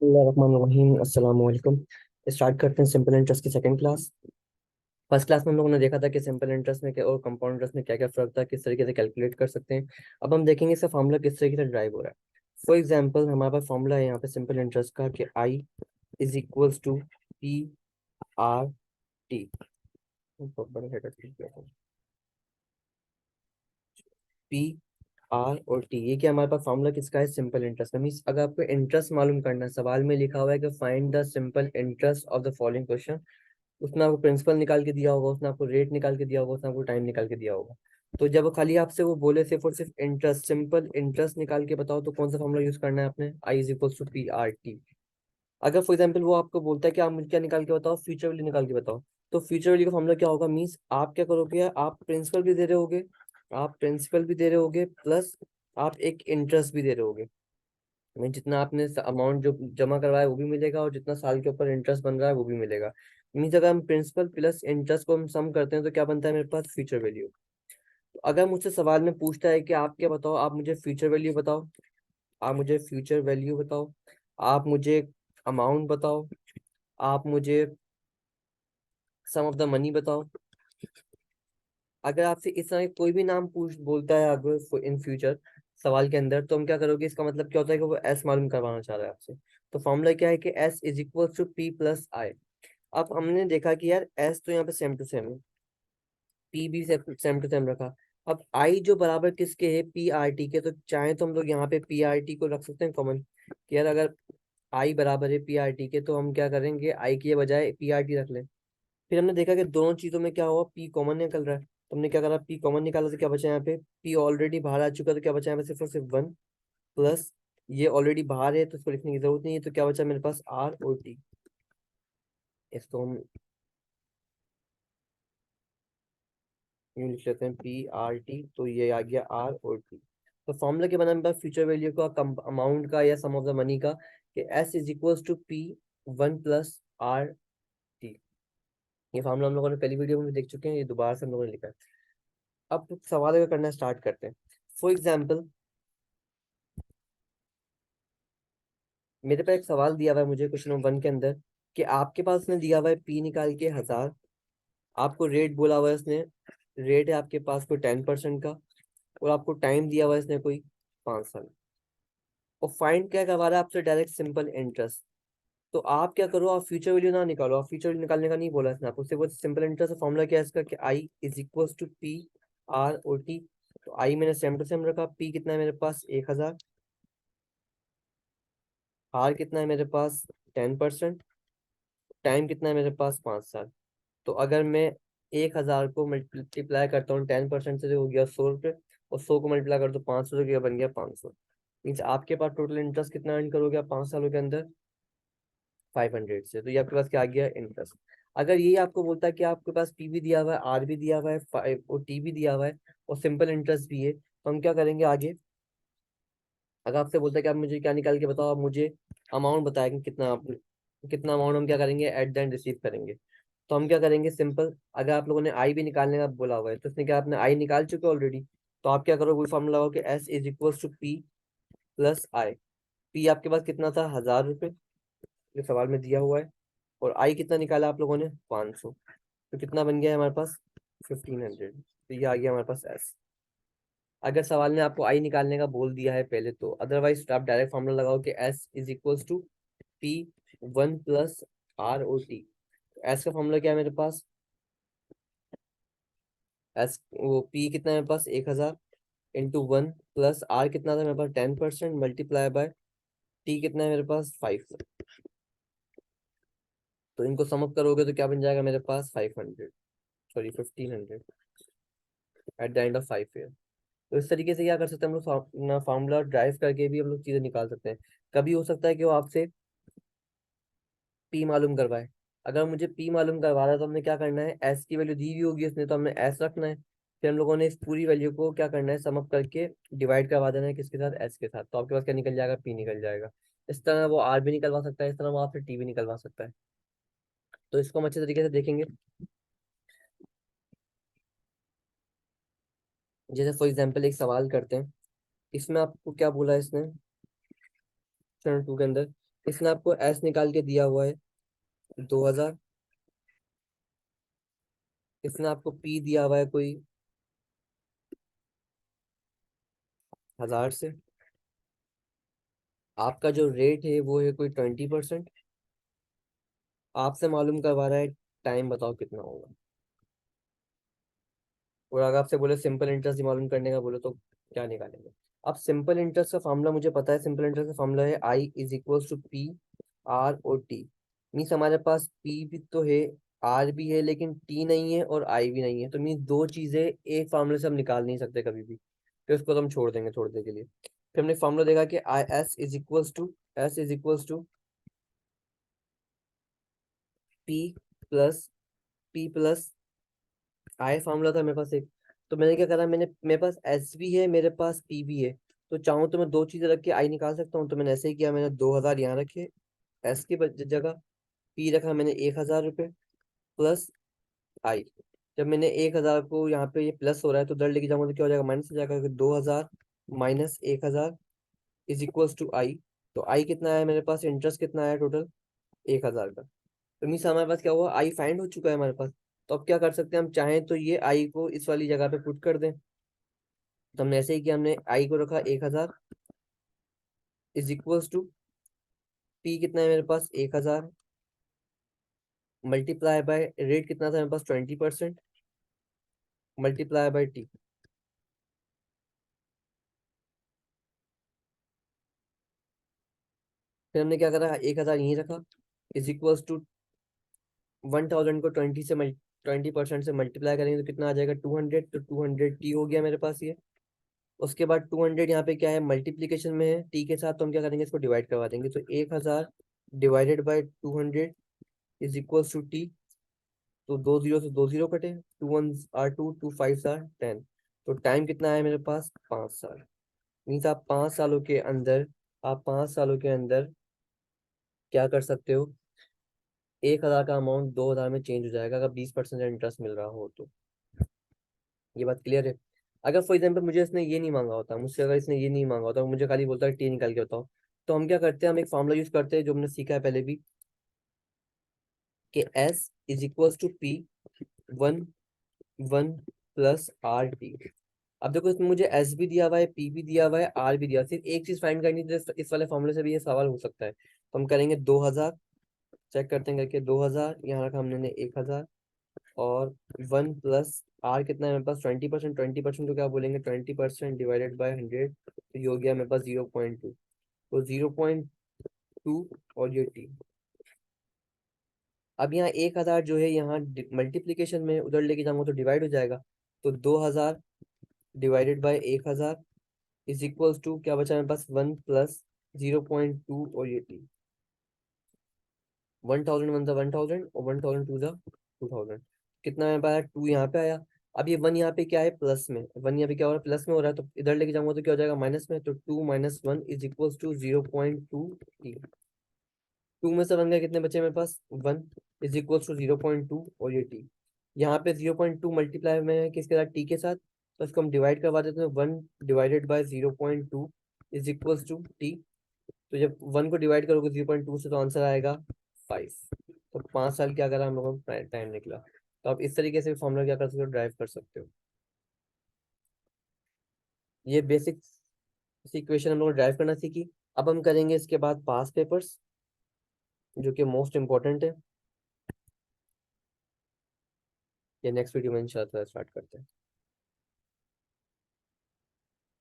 अस्सलाम वालेकुम। स्टार्ट करते हैं सिंपल इंटरेस्ट की सेकंड क्लास। फर्स्ट क्लास में हम लोगों ने देखा था कि सिंपल इंटरेस्ट में क्या और कंपाउंड इंटरेस्ट में क्या क्या फर्क था, किस तरीके से कैलकुलेट कर सकते हैं। अब हम देखेंगे इसका फॉर्मूला किस तरीके से ड्राइव हो रहा है। फॉर एग्जांपल हमारे पास फॉर्मूला है यहाँ पे सिंपल इंटरेस्ट का कि I is equals to P R T. बहुत बड़ा हेडर पी आर और टी, ये क्या हमारे पास फॉर्मूला किसका है, सिंपल इंटरेस्ट का। मीन्स अगर आपको इंटरेस्ट मालूम करना है, सवाल में लिखा हुआ है कि find the simple interest of the following question, उसने आपको प्रिंसिपल निकाल के दिया होगा, उसने आपको रेट निकाल के दिया होगा, उसने आपको टाइम निकाल के दिया होगा। तो जब वो खाली आपसे वो बोले सिर्फ और सिर्फ इंटरेस्ट, सिंपल इंटरेस्ट निकाल के बताओ, तो कौन सा फॉर्मूला यूज करना है आपने, I is equal to P R T. अगर फॉर एग्जाम्पल वो आपको बोलता है कि आप मुझे क्या निकाल के बताओ, फ्यूचर वैल्यू निकाल के बताओ, तो फ्यूचर वैल्यू का फॉर्मूला क्या होगा, मीन्स आप क्या करोगे, आप प्रिंसिपल भी दे रहे होगे, आप प्रिंसिपल भी दे रहे होगे प्लस आप एक इंटरेस्ट भी दे रहे होगे। मीन जितना आपने अमाउंट जो जमा करवाया है वो भी मिलेगा, और जितना साल के ऊपर इंटरेस्ट बन रहा है वो भी मिलेगा। मीन्स अगर हम प्रिंसिपल प्लस इंटरेस्ट को हम सम करते हैं तो क्या बनता है मेरे पास, फ्यूचर वैल्यू। तो अगर मुझसे सवाल में पूछता है कि आप क्या बताओ, आप मुझे फ्यूचर वैल्यू बताओ, आप मुझे फ्यूचर वैल्यू बताओ, आप मुझे अमाउंट बताओ, आप मुझे सम ऑफ द मनी बताओ। अगर आपसे इस तरह कोई भी नाम पूछ बोलता है अगर इन फ्यूचर सवाल के अंदर, तो हम क्या करोगे, इसका मतलब क्या होता है कि वो एस मालूम करवाना चाह रहा है आपसे। तो फॉर्मूला क्या है कि S is equal to P plus I. अब हमने देखा कि यार एस तो यहाँ पे सेम टू सेम है, पी भी सेम टू सेम रखा। अब आई जो बराबर किसके है, पी आर टी के, तो चाहे तो हम लोग यहाँ पे पी आर टी को रख सकते हैं कॉमन, कि यार अगर आई बराबर है पी आर टी के, तो हम क्या करेंगे, आई के बजाय पी आर टी रख लें। फिर हमने देखा कि दोनों चीजों में क्या हुआ, पी कॉमन निकल रहा है, तो हमने क्या करा, पी कॉमन निकाला, तो क्या बचा यहाँ पे, पी ऑलरेडी बाहर आ चुका, तो क्या बचा यहाँ पे सिर्फ और सिर्फ वन, प्लस ये ऑलरेडी बाहर है तो इसको लिखने की जरूरत नहीं है, तो क्या बचा मेरे पास, आर और टी। इसको हम यूँ लिख लेते हैं पी आर टी, तो ये आ गया आर और टी। तो फॉर्मूला के बना मेरे पास फ्यूचर वैल्यू का, अमाउंट का या सम ऑफ द मनी का, कि S is equal to P one plus R T. ये फॉर्मूला हम लोगों ने पहली वीडियो में भी देख चुके हैं, ये दोबारा से हम लोगों ने लिखा है। अब सवाल अगर करना स्टार्ट करते हैं। फॉर एग्जाम्पल मेरे पे एक सवाल दिया हुआ है मुझे क्वेश्चन नंबर वन के अंदर, कि आपके पास ने दिया हुआ है पी निकाल के 1000, आपको रेट बोला हुआ है इसने, रेट है आपके पास कोई 10% का, और आपको टाइम दिया हुआ है इसने कोई 5 साल। और फाइंड क्या करवा रहा है आपसे, डायरेक्ट सिंपल इंटरेस्ट। तो आप क्या करो, आप फ्यूचर वैल्यू ना निकालो, आप फ्यूचर वैल्यू निकालने का नहीं बोला इसने आपको, सिर्फ सिंपल इंटरेस्ट फॉर्मूला क्या है इसका, कि I is equal to P R O T. तो आई मैंने सेम टू सेम रखा, पी कितना है मेरे पास 1000, आर कितना है मेरे पास 10%, टाइम कितना है मेरे पास 5 साल। तो अगर मैं 1000 को मल्टीप्लाई करता हूँ 10% से, जो हो गया 100 रुपये, और 100 को मल्टीप्लाई कर दो 500 से, क्या बन गया 500। मीन्स आपके पास टोटल इंटरेस्ट कितना अर्न करोगे आप 5 सालों के अंदर, 500 से। तो ये आपके पास क्या आ गया, इंटरेस्ट। अगर ये आपको बोलता है कि आपके पास पी भी दिया हुआ है, आर भी दिया हुआ है, फाइव और टी भी दिया हुआ है, और सिंपल इंटरेस्ट भी है, तो हम क्या करेंगे आगे। अगर आपसे बोलता है कि आप मुझे क्या निकाल के बताओ, आप मुझे अमाउंट बताएं कि कितना कितना अमाउंट हम क्या करेंगे एट द एंड रिसीव करेंगे। तो हम क्या करेंगे, सिंपल, अगर आप लोगों ने आई भी निकालने का बोला हुआ है, तो इसने क्या, आपने आई निकाल चुके ऑलरेडी, तो आप क्या करो, वही फॉर्मूला लगाओ कि S is equal to P plus I. P आपके पास कितना था, 1000 रुपये, जो सवाल में दिया हुआ है, और आई कितना निकाला आप लोगों ने, 500। तो कितना बन गया है हमारे पास, 1500। तो ये आ गया हमारे पास एस। अगर सवाल ने आपको आई निकालने का बोल दिया है पहले, तो अदरवाइज आप डायरेक्ट फॉर्मूला लगाओ कि S is equal to P one plus R O T. S का फॉर्मूला क्या है मेरे पास, एस वो पी कितना है मेरे पास 1000 इंटू वन, प्लस आर कितना था मेरे पास 10%, मल्टीप्लाई बाय टी कितना है मेरे पास 5। तो इनको समअप करोगे तो क्या बन जाएगा मेरे पास 500, sorry 1500 at the end of 5 year. तो इस तरीके से क्या कर सकते हैं हम लोग, अपना फार्मूला ड्राइव करके भी हम लोग चीजें निकाल सकते हैं। कभी हो सकता है कि वो आपसे पी मालूम करवाए, अगर मुझे पी मालूम करवा रहा है तो हमने क्या करना है, एस की वैल्यू दी हुई होगी उसने, तो हमने एस रखना है। फिर हम लोगों ने इस पूरी वैल्यू को क्या करना है, समअप करके डिवाइड करवा देना है किसके साथ, एस के साथ। तो आपके पास क्या निकल जाएगा, पी निकल जाएगा। इस तरह वो आर भी निकलवा सकता है, इस तरह वो आपसे टी भी निकलवा सकता है। तो इसको हम अच्छे तरीके से देखेंगे। जैसे फॉर एग्जाम्पल एक सवाल करते हैं, इसमें आपको क्या बोला है इसने, चरण टू के अंदर, इसने आपको एस निकाल के दिया हुआ है 2000, इसने आपको पी दिया हुआ है कोई 1000 से, आपका जो रेट है वो है कोई 20%, आपसे मालूम करवा रहा है, टाइम बताओ कितना होगा। और अगर आपसे बोले सिंपल इंटरेस्ट मालूम करने का बोले तो क्या निकालेंगे। अब सिंपल इंटरेस्ट का फॉर्मूला मुझे पता है, सिंपल इंटरेस्ट का फॉर्मूला है I is equal to P R और टी। मीन्स हमारे पास पी भी तो है, आर भी है, लेकिन टी नहीं है और आई भी नहीं है, तो मीन्स दो चीजें एक फार्मूले से हम निकाल नहीं सकते कभी भी, तो इसको तो हम छोड़ देंगे थोड़ी देर के लिए। फिर हमने फॉर्मूला देखा कि I S is equals to P plus P plus I formula था मेरे पास एक। तो मैंने क्या करा, मैंने मेरे पास एस भी है, मेरे पास पी भी है, तो चाहूँ तो मैं दो चीजें रख के आई निकाल सकता हूँ। तो मैंने ऐसे ही किया, मैंने 2000 यहाँ रखे एस की जगह, पी रखा मैंने 1000 रुपये प्लस आई। जब मैंने 1000 को यहाँ पे ये प्लस हो रहा है तो दर लेके जाऊंगा तो क्या हो जाएगा, माइनस हो जाएगा, 2000 माइनस 1000 इज इक्वल्स टू आई। तो आई कितना है मेरे पास, इंटरेस्ट कितना आया टोटल 1000 का। तो मीन्स हमारे पास क्या हुआ, आई फाइंड हो चुका है हमारे पास। तो अब क्या कर सकते हैं हम, चाहें तो ये आई को इस वाली जगह पे पुट कर दें। तो हमने ऐसे ही किया, हमने आई को रखा 1000 इज इक्वल्स टू पी कितना है मेरे पास 1000 मल्टीप्लाई बाय रेट कितना था मेरे पास 20% मल्टीप्लाई बाय टी। फिर हमने क्या करा, 1000 यहीं रखा इज इक्वल्स टू 1000 को 20% से मल्टीप्लाई करेंगे तो कितना आ जाएगा 200, तो 200 टी हो गया मेरे पास ये। उसके बाद 200 यहाँ पे क्या है, मल्टीप्लीकेशन में है टी के साथ, तो हम क्या करेंगे, इसको डिवाइड करवा देंगे। तो 1000 divided by 200 is equals to T. तो दो जीरो से दो जीरो कटे, two one are two, two five are 10। तो टाइम कितना है मेरे पास 5 साल। मीन्स आप 5 सालों के अंदर, आप 5 सालों के अंदर क्या कर सकते हो, 1000 का अमाउंट 2000 में चेंज हो जाएगा अगर 20% इंटरेस्ट मिल रहा हो तो। ये बात क्लियर है। अगर फॉर एग्जाम्पल मुझे इसने ये नहीं मांगा होता, मुझसे अगर इसने ये नहीं मांगा होता, मुझे खाली बोलता है टी निकाल के बताओ, तो हम क्या करते हैं, हम एक फॉर्मूला यूज करते हैं जो हमने सीखा है पहले भी, कि S is equals to P one one plus R T. अब देखो इसमें मुझे एस भी दिया हुआ है, पी भी दिया हुआ है, आर भी दिया हुआ है, सिर्फ एक चीज फाइंड करनी है, तो इस वाले फॉर्मूले से भी ये सवाल हो सकता है। तो हम करेंगे 2000, चेक करते हैं करके 2000 यहाँ रखा हमने 1000, और 1 प्लस आर कितना है मेरे पास 20%, 20% तो क्या बोलेंगे 20% डिवाइडेड बाय 100, तो ये हो गया मेरे पास 0.2। तो 0.2 और ये टी। अब यहाँ 1000 जो है यहाँ मल्टीप्लीकेशन में, उधर लेके जाऊंगा तो डिवाइड हो जाएगा। तो 2000 divided by 1000 is equals to क्या बचा मेरे पास 1 प्लस 0.2 और ये टी। 1000 वन द 1000 और 1000 टू द 2000, कितना मेरे पास 2 यहाँ पे आया। अब ये 1 यहाँ पे क्या है प्लस में, 1 यहाँ पे क्या हो रहा है प्लस में हो रहा है, तो इधर लेके जाऊंगा तो क्या हो जाएगा माइनस में। तो 2 minus 1 is equals to 0.2 T. 2 में से 1 गया, कितने बचे मेरे पास 1 इज इक्वल्स टू 0.2 और ये टी। यहाँ पे 0.2 मल्टीप्लाई में है किसके साथ, टी के साथ, तो इसको हम डिवाइड करवा देते हैं। 1 divided by 0.2 is equals to T. तो जब 1 को डिवाइड करोगे 0.2 से तो आंसर आएगा 5। तो 5 साल क्या करा हम लोगों का टाइम निकला। तो आप इस तरीके से फॉर्मूला क्या कर सकते हो, ड्राइव कर सकते हो। ये बेसिक इक्वेशन हम लोग ड्राइव करना सीखी। अब हम करेंगे इसके बाद पास पेपर्स, जो कि मोस्ट इंपॉर्टेंट है। ये नेक्स्ट वीडियो में इंशाल्लाह स्टार्ट करते हैं।